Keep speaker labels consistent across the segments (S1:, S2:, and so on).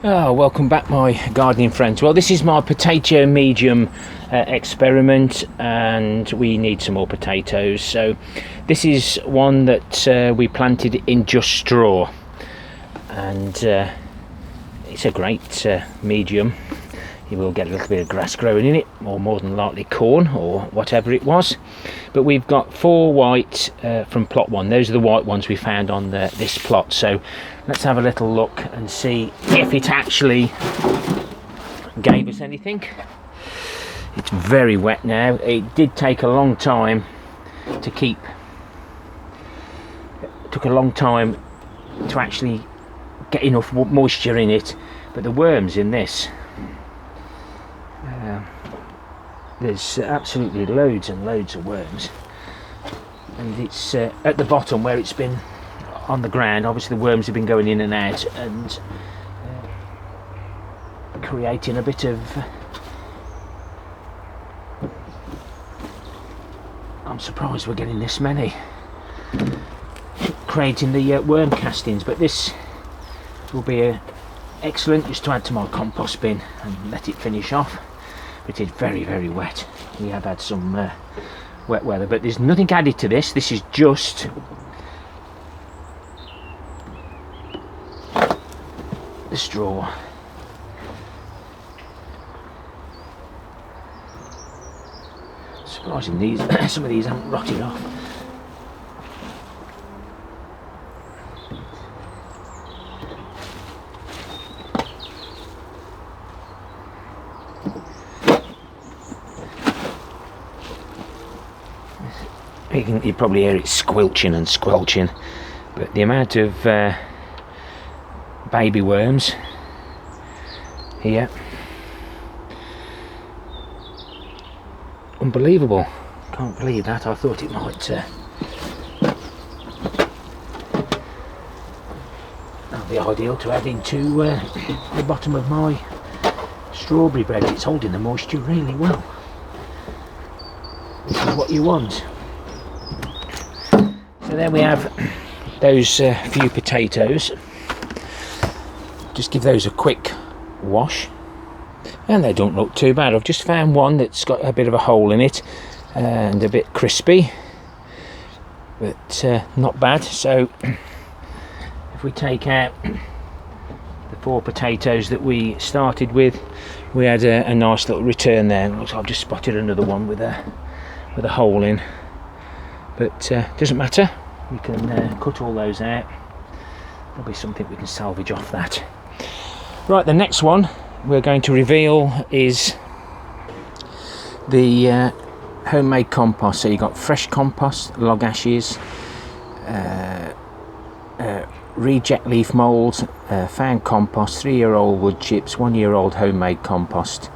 S1: Oh, welcome back my gardening friends. Well, this is my potato medium experiment, and we need some more potatoes. So this is one that we planted in just straw, and it's a great medium. You will get a little bit of grass growing in it, or more than likely corn or whatever it was. But we've got 4 white from plot 1. Those are the white ones we found on this plot. So let's have a little look and see if it actually gave us anything. It's very wet now. It did take a long time to keep. It took a long time to actually get enough moisture in it. But the worms in this, there's absolutely loads and loads of worms, and it's at the bottom where it's been on the ground. Obviously the worms have been going in and out and creating a bit of I'm surprised we're getting this many, creating the worm castings. But this will be excellent just to add to my compost bin and let it finish off. But it's very, very wet. We have had some wet weather, but there's nothing added to this. This is just the straw. Surprising, some of these haven't rotted off. You probably hear it squelching and squelching, but the amount of baby worms here, unbelievable. Can't believe that. I thought it might that'd be ideal to add into the bottom of my strawberry bread. It's holding the moisture really well. This is what you want. So there we have those few potatoes. Just give those a quick wash, and they don't look too bad. I've just found one that's got a bit of a hole in it and a bit crispy, but not bad. So if we take out the 4 potatoes that we started with, we had a nice little return there. Looks like I've just spotted another one with a hole in. But doesn't matter, we can cut all those out. There'll be something we can salvage off that. Right, the next one we're going to reveal is the homemade compost. So you've got fresh compost, log ashes, reject leaf moulds, found compost, 3-year-old wood chips, 1-year-old homemade compost,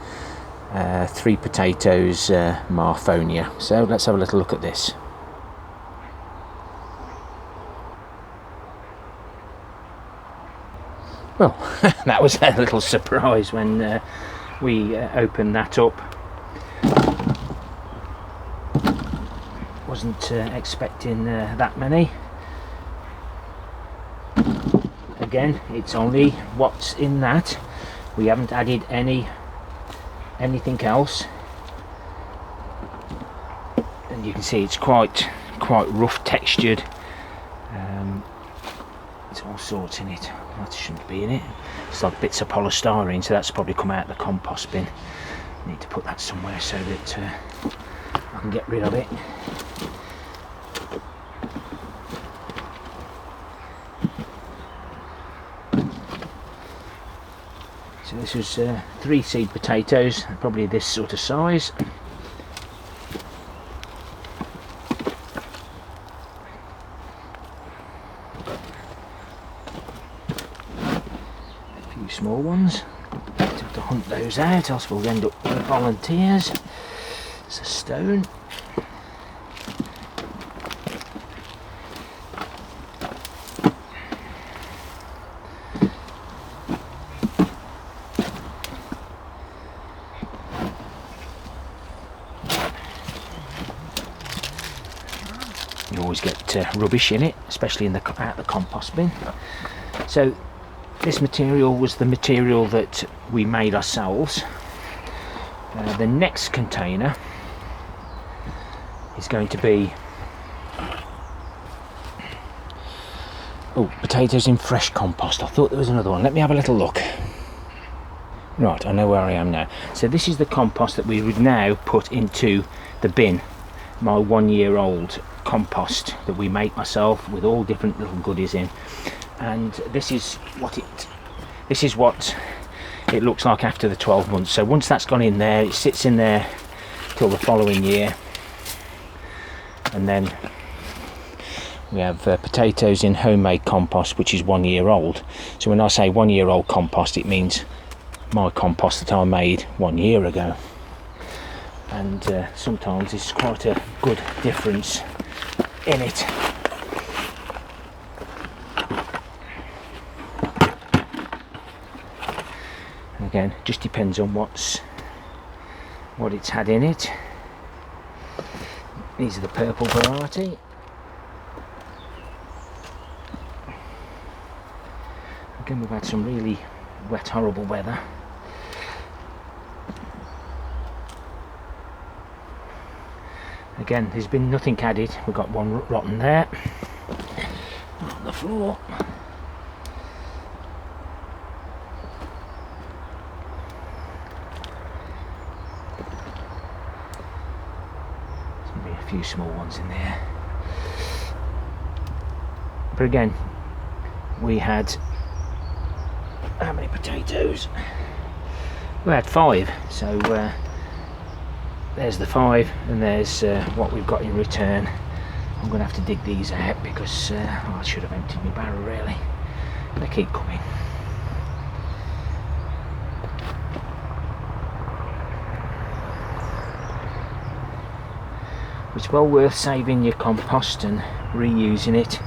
S1: 3 potatoes, marfonia. So let's have a little look at this. Well, that was a little surprise when we opened that up. Wasn't expecting that many. Again, it's only what's in that. We haven't added anything else, and you can see it's quite rough textured. There's all sorts in it. That shouldn't be in it. It's like bits of polystyrene, so that's probably come out of the compost bin. Need to put that somewhere so that I can get rid of it. So this was 3 seed potatoes, probably this sort of size. Small ones. Have to hunt those out, else we'll end up with volunteers. It's a stone. You always get rubbish in it, especially out the compost bin. So This material was the material that we made ourselves. The next container is going to be potatoes in fresh compost. I thought there was another one. Let me have a little look. Right, I know where I am now. So this is the compost that we would now put into the bin. My 1-year-old compost that we make myself with all different little goodies in. And this is what it looks like after the 12 months. So once that's gone in there, it sits in there till the following year. And then we have potatoes in homemade compost, which is 1 year old. So when I say 1 year old compost, it means my compost that I made 1 year ago. And sometimes it's quite a good difference in it. Again, just depends on what it's had in it. These are the purple variety. Again, we've had some really wet, horrible weather. Again, there's been nothing added. We've got one rotten there on the floor. There's going to be a few small ones in there. But again, we had how many potatoes? We had 5, so there's the 5, and there's what we've got in return. I'm going to have to dig these out because I should have emptied my barrel really. They keep coming. It's well worth saving your compost and reusing it,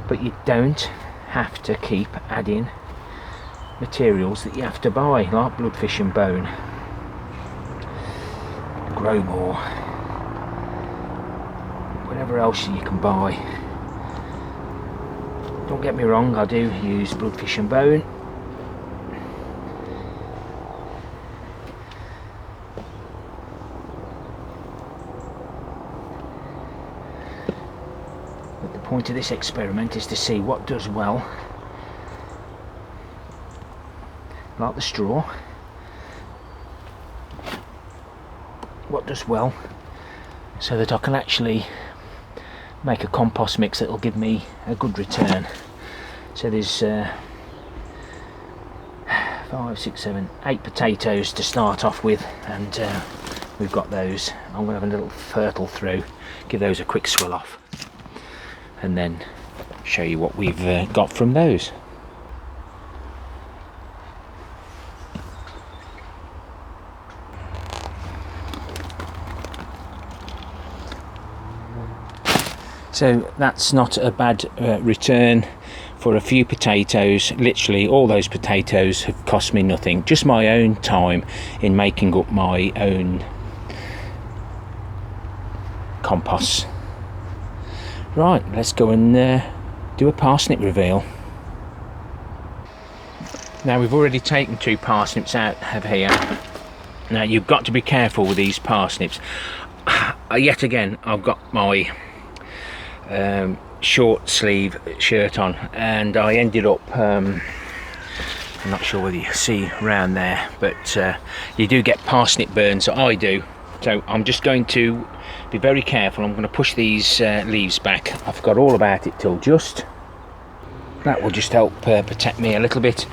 S1: but you don't have to keep adding materials that you have to buy, like bloodfish and bone, grow more, whatever else you can buy. Don't get me wrong, I do use bloodfish and bone, but the point of this experiment is to see what does well, like the straw, what does well, so that I can actually make a compost mix that will give me a good return. So there's 5, 6, 7, 8 potatoes to start off with, and we've got those. I'm going to have a little fertile through, give those a quick swill off, and then show you what we've got from those. So that's not a bad return for a few potatoes. Literally all those potatoes have cost me nothing, just my own time in making up my own compost. Right, let's go and do a parsnip reveal. Now we've already taken 2 parsnips out of here. Now you've got to be careful with these parsnips. Yet again, I've got my short sleeve shirt on, and I ended up I'm not sure whether you see around there, but you do get parsnip burns. I do, so I'm just going to be very careful. I'm going to push these leaves back. I forgot all about it till just. That will just help protect me a little bit.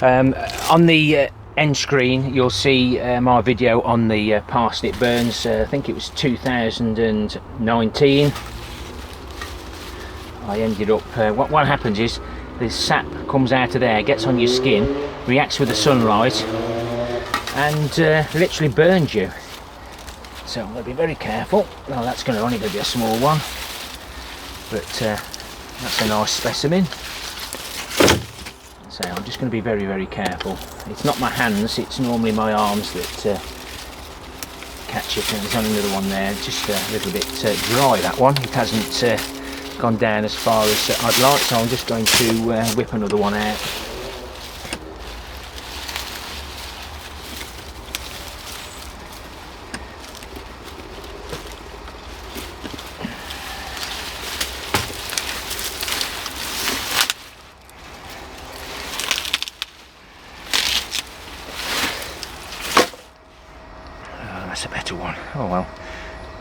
S1: On the end screen you'll see my video on the parsnip burns. I think it was 2019. I ended up, what happens is the sap comes out of there, gets on your skin, reacts with the sunlight, and literally burns you. So I'm going to be very careful. Well, that's only going to be a small one, but that's a nice specimen. So I'm just going to be very, very careful. It's not my hands, it's normally my arms that catch it. And there's only another one there, just a little bit dry, that one. It hasn't gone down as far as I'd like, so I'm just going to whip another one out. that's a better one. Oh well,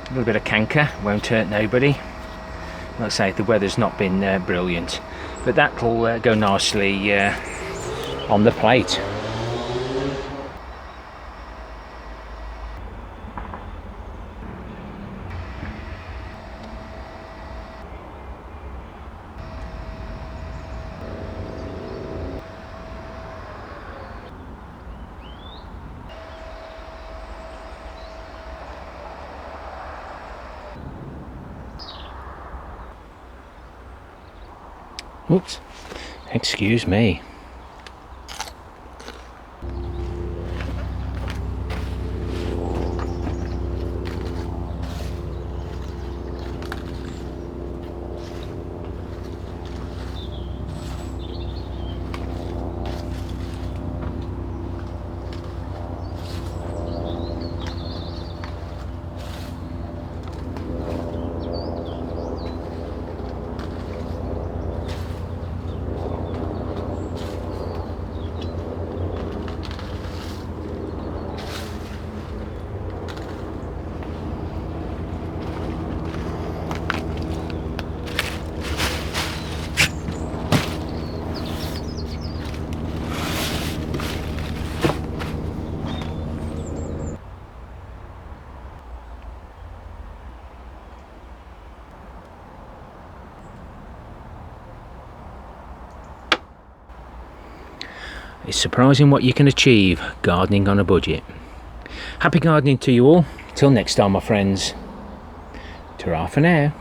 S1: a little bit of canker, won't hurt nobody. Like I say, the weather's not been brilliant, but that'll go nicely on the plate. Oops, excuse me. It's surprising what you can achieve gardening on a budget. Happy gardening to you all. Till next time, my friends. Ta-ra for now.